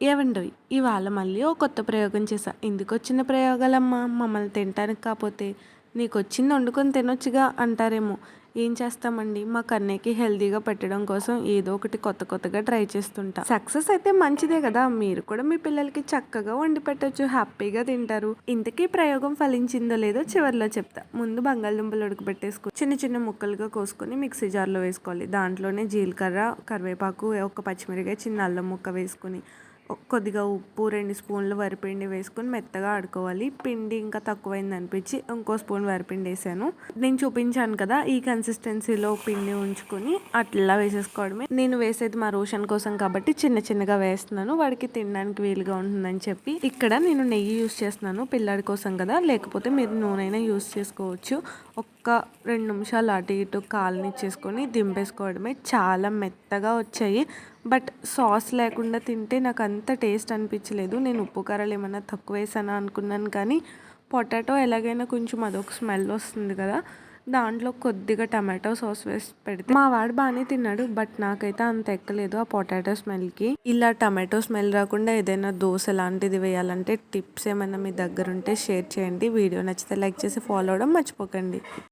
ఏవండోయ్! ఇవాళ మళ్ళీ ఓ కొత్త ప్రయోగం చేశా. ఎందుకొచ్చిన ప్రయోగాలమ్మా? మమ్మల్ని తినటానికి కాపోతే, నీకొచ్చింది వండుకొని తినొచ్చుగా అంటారేమో. ఏం చేస్తామండి, మా కన్నయ్యకి హెల్తీగా పెట్టడం కోసం ఏదో ఒకటి కొత్త కొత్తగా ట్రై చేస్తుంటా. సక్సెస్ అయితే మంచిదే కదా! మీరు కూడా మీ పిల్లలకి చక్కగా వండి పెట్టొచ్చు. హ్యాపీగా తింటారు. ఇంతకీ ప్రయోగం ఫలించిందో లేదో చివర్లో చెప్తా. ముందు బంగాళదుంపలు ఉడకబెట్టేసుకొని చిన్న చిన్న ముక్కలుగా కోసుకొని మిక్సీ జార్లో వేసుకోవాలి. దాంట్లోనే జీలకర్ర, కరివేపాకు, ఒక పచ్చిమిరకాయ, చిన్న అల్లం ముక్క వేసుకొని కొద్దిగా ఉప్పు, 2 స్పూన్లు వరిపిండి వేసుకొని మెత్తగా ఆడుకోవాలి. పిండి ఇంకా తక్కువైంది అనిపించి ఇంకో స్పూన్ వరిపిండి వేసాను. నేను చూపించాను కదా, ఈ కన్సిస్టెన్సీలో పిండి ఉంచుకొని అట్లా వేసేసుకోవడమే. నేను వేసేది మా రోషన్ కోసం కాబట్టి చిన్న చిన్నగా వేస్తున్నాను, వాడికి తినడానికి వీలుగా ఉంటుందని చెప్పి. ఇక్కడ నేను నెయ్యి యూస్ చేస్తున్నాను పిల్లాడి కోసం కదా, లేకపోతే మీరు నూనె అయినా యూస్ చేసుకోవచ్చు. ఒక్క 2 నిమిషాలు అటు ఇటు కాలనిచ్చేసుకొని దింపేసుకోవడమే. చాలా మెత్తగా వచ్చాయి. బట్ సాస్ లేకుండా తింటే నాకు అంత టేస్ట్ అనిపించలేదు. నేను ఉప్పు కారాలు ఏమన్నా తక్కువ వేసానా అనుకున్నాను, కానీ పొటాటో ఎలాగైనా కొంచెం అదొక స్మెల్ వస్తుంది కదా, దాంట్లో కొద్దిగా టమాటో సాస్ వేసి పెడితే మా వాడు బాగానే తిన్నాడు. బట్ నాకైతే అంత ఎక్కలేదు ఆ పొటాటో స్మెల్కి. ఇలా టమాటో స్మెల్ రాకుండా ఏదైనా దోశ లాంటిది వేయాలంటే టిప్స్ ఏమైనా మీ దగ్గర ఉంటే షేర్ చేయండి. వీడియో నచ్చితే లైక్ చేసి ఫాలో అవ్వడం మర్చిపోకండి.